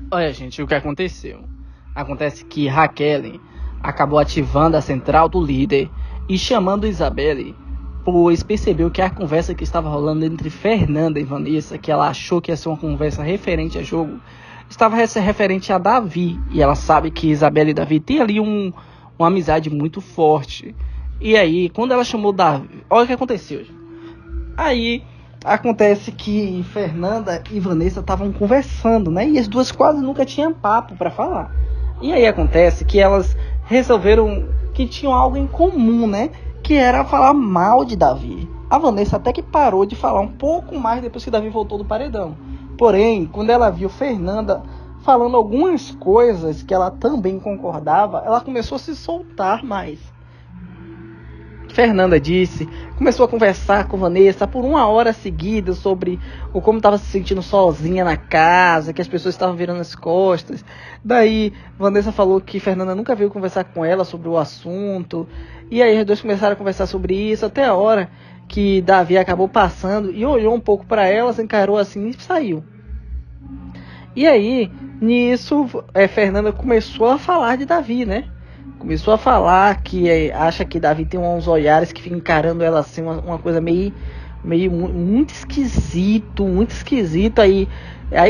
Olha, gente, o que aconteceu? Acontece que Raquel acabou ativando a central do líder e chamando Isabelle, pois percebeu que a conversa que estava rolando entre Fernanda e Vanessa, que ela achou que ia ser uma conversa referente a jogo, estava referente a Davi. E ela sabe que Isabelle e Davi têm ali uma amizade muito forte. E aí, quando ela chamou Davi, olha o que aconteceu. Aí acontece que Fernanda e Vanessa estavam conversando, né? E as duas quase nunca tinham papo para falar. E aí acontece que elas resolveram que tinham algo em comum, né? Que era falar mal de Davi. A Vanessa até que parou de falar um pouco mais depois que Davi voltou do paredão. Porém, quando ela viu Fernanda falando algumas coisas que ela também concordava, ela começou a se soltar mais. Fernanda disse, começou a conversar com Vanessa por 1 hora seguida sobre como estava se sentindo sozinha na casa, que as pessoas estavam virando as costas. Daí, Vanessa falou que Fernanda nunca veio conversar com ela sobre o assunto. E aí, os dois começaram a conversar sobre isso até a hora que Davi acabou passando e olhou um pouco para ela, se encarou assim e saiu. E aí, nisso, Fernanda começou a falar de Davi, né? Começou a falar que acha que Davi tem uns olhares que ficam encarando ela assim, uma coisa meio muito esquisito, muito esquisito. Aí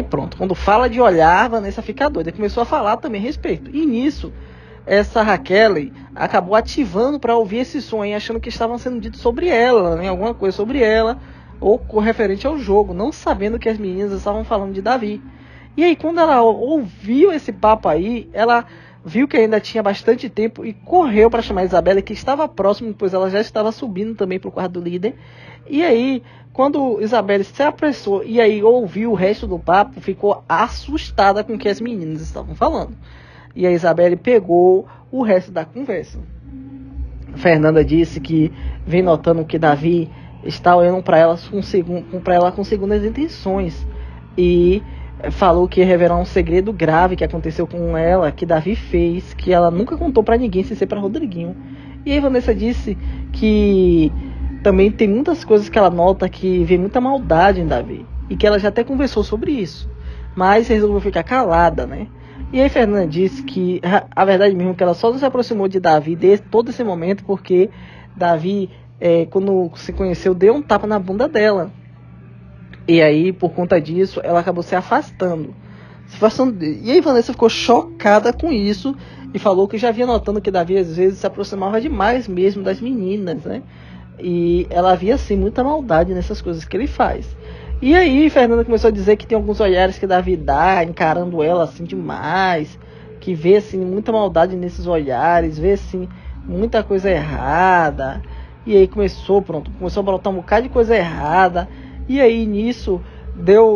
pronto, quando fala de olhar, Vanessa fica doida. Começou a falar também a respeito. E nisso, essa Raquel acabou ativando para ouvir esse som aí, achando que estavam sendo dito sobre ela, né? Alguma coisa sobre ela, ou referente ao jogo, não sabendo que as meninas estavam falando de Davi. E aí, quando ela ouviu esse papo aí, ela viu que ainda tinha bastante tempo e correu para chamar a Isabelle, que estava próximo, pois ela já estava subindo também para o quarto do líder. E aí, quando Isabelle se apressou e aí ouviu o resto do papo, ficou assustada com o que as meninas estavam falando. E a Isabelle pegou o resto da conversa. Fernanda disse que vem notando que Davi está olhando para ela com segundas intenções. E falou que ia revelar um segredo grave que aconteceu com ela, que Davi fez, que ela nunca contou pra ninguém, sem ser pra Rodriguinho. E aí Vanessa disse que também tem muitas coisas que ela nota que vê muita maldade em Davi, e que ela já até conversou sobre isso, mas resolveu ficar calada, né? E aí Fernanda disse que a verdade mesmo que ela só não se aproximou de Davi desde todo esse momento porque Davi, quando se conheceu, deu um tapa na bunda dela. E aí, por conta disso, ela acabou se afastando. E aí Vanessa ficou chocada com isso e falou que já vinha notando que Davi às vezes se aproximava demais mesmo das meninas, né? E ela via assim muita maldade nessas coisas que ele faz. E aí Fernanda começou a dizer que tem alguns olhares que Davi dá, encarando ela assim demais, que vê assim muita maldade nesses olhares, vê assim muita coisa errada. E aí começou a brotar um bocado de coisa errada. E aí, nisso,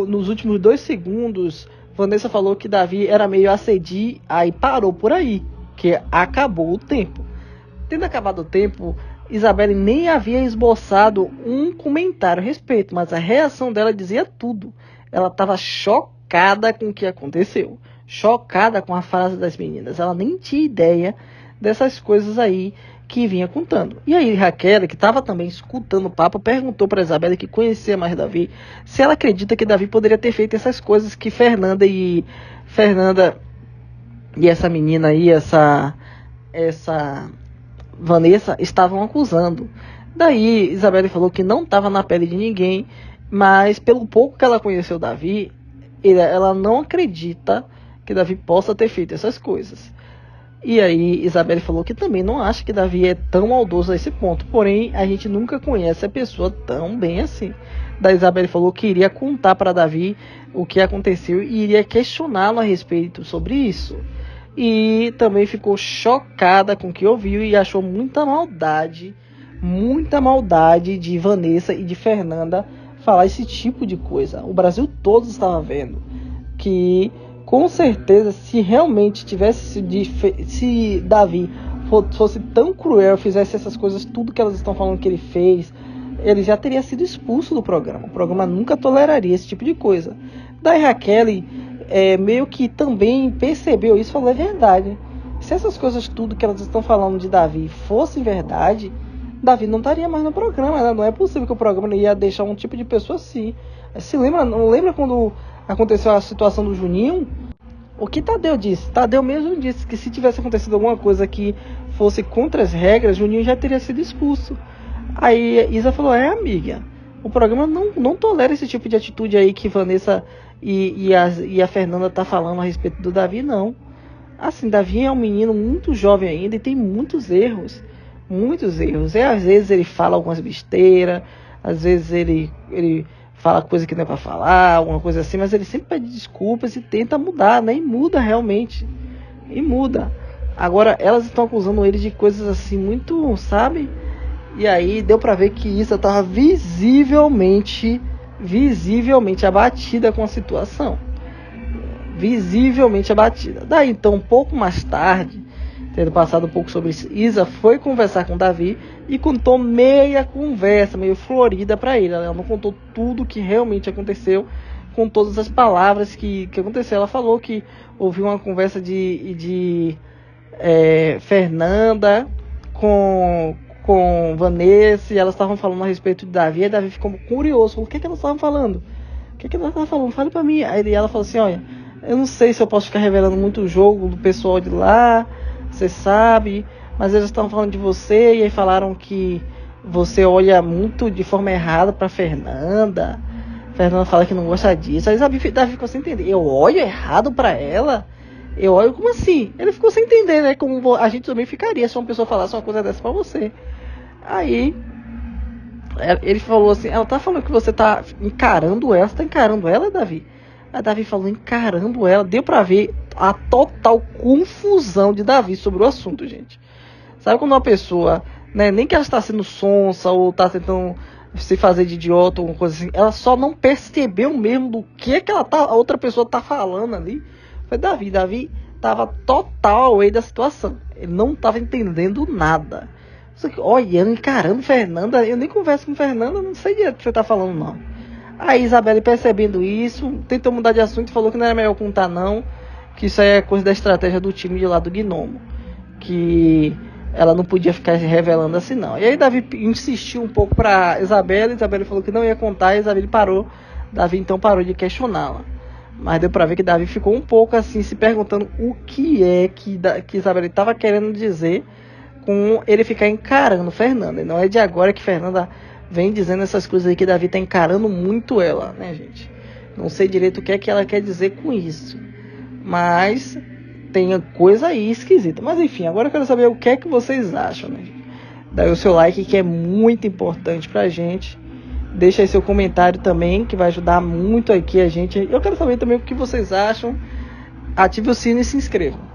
nos últimos 2 segundos, Vanessa falou que Davi era meio assedio, aí parou por aí, que acabou o tempo. Tendo acabado o tempo, Isabelle nem havia esboçado um comentário a respeito, mas a reação dela dizia tudo. Ela estava chocada com o que aconteceu, chocada com a frase das meninas. Ela nem tinha ideia dessas coisas aí que vinha contando. E aí Raquel, que estava também escutando o papo, perguntou para Isabelle, que conhecia mais Davi, se ela acredita que Davi poderia ter feito essas coisas que Fernanda e essa menina aí, essa Vanessa, estavam acusando. Daí Isabelle falou que não estava na pele de ninguém, mas pelo pouco que ela conheceu Davi, ela não acredita que Davi possa ter feito essas coisas. E aí Isabelle falou que também não acha que Davi é tão maldoso a esse ponto. Porém, a gente nunca conhece a pessoa tão bem assim. Da Isabelle falou que iria contar para Davi o que aconteceu e iria questioná-lo a respeito sobre isso. E também ficou chocada com o que ouviu e achou muita maldade de Vanessa e de Fernanda falar esse tipo de coisa. O Brasil todo estava vendo que, com certeza, se realmente se Davi fosse tão cruel, fizesse essas coisas, tudo que elas estão falando que ele fez, ele já teria sido expulso do programa. O programa nunca toleraria esse tipo de coisa. Daí Raquel meio que também percebeu isso e falou, é verdade. Se essas coisas tudo que elas estão falando de Davi fossem verdade, Davi não estaria mais no programa, né? Não é possível que o programa ia deixar um tipo de pessoa assim. Não lembra quando aconteceu a situação do Juninho? o que Tadeu disse? Tadeu mesmo disse que se tivesse acontecido alguma coisa que fosse contra as regras, Juninho já teria sido expulso. Aí Isa falou, amiga, o programa não tolera esse tipo de atitude aí que Vanessa e a Fernanda tá falando a respeito do Davi, não. Assim, Davi é um menino muito jovem ainda e tem muitos erros. Muitos erros. E às vezes ele fala algumas besteiras, às vezes ele fala coisa que não é pra falar, alguma coisa assim, mas ele sempre pede desculpas e tenta mudar, né? E muda realmente. E muda. Agora, elas estão acusando ele de coisas assim muito, sabe? E aí deu pra ver que Isa tava visivelmente abatida com a situação. Visivelmente abatida. Daí então, um pouco mais tarde, tendo passado um pouco sobre isso, Isa foi conversar com Davi e contou meia conversa, meio florida pra ele. Ela não contou tudo que realmente aconteceu, com todas as palavras que aconteceu. Ela falou que ouviu uma conversa de Fernanda com Vanessa, e elas estavam falando a respeito de Davi, e Davi ficou curioso, falou, o que elas estavam falando? O que elas estavam falando? Fale pra mim. Aí ela falou assim, olha, eu não sei se eu posso ficar revelando muito o jogo do pessoal de lá, você sabe, mas eles estavam falando de você, e aí falaram que você olha muito de forma errada pra Fernanda fala que não gosta disso. Aí Davi ficou sem entender, eu olho errado pra ela? Eu olho, como assim? Ele ficou sem entender, né? Como a gente também ficaria se uma pessoa falasse uma coisa dessa pra você. Aí ele falou assim, ela tá falando que você tá encarando ela. Você tá encarando ela, Davi? Aí Davi falou, encarando ela. Deu pra ver a total confusão de Davi sobre o assunto, gente. Sabe quando uma pessoa, né, nem que ela está sendo sonsa ou tá tentando se fazer de idiota ou alguma coisa assim, ela só não percebeu mesmo do que a outra pessoa tá falando ali. Foi Davi tava total away da situação. Ele não tava entendendo nada. Olha, encarando Fernanda, eu nem converso com Fernanda, não sei direito o que você tá falando, não. Aí Isabelle, percebendo isso, tentou mudar de assunto e falou que não era melhor contar, não, que isso aí é coisa da estratégia do time de lá do Gnomo, que ela não podia ficar revelando assim, não. E aí Davi insistiu um pouco pra Isabelle falou que não ia contar, e Isabelle parou. Davi então parou de questioná-la. Mas deu pra ver que Davi ficou um pouco assim, se perguntando o que é que Isabelle estava querendo dizer com ele ficar encarando Fernanda. E não é de agora que Fernanda vem dizendo essas coisas aí, que Davi tá encarando muito ela, né, gente? Não sei direito o que é que ela quer dizer com isso, mas tem coisa aí esquisita. Mas enfim, agora eu quero saber o que é que vocês acham, né, gente? Daí o seu like, que é muito importante pra gente. Deixa aí seu comentário também, que vai ajudar muito aqui a gente. Eu quero saber também o que vocês acham. Ative o sino e se inscrevam.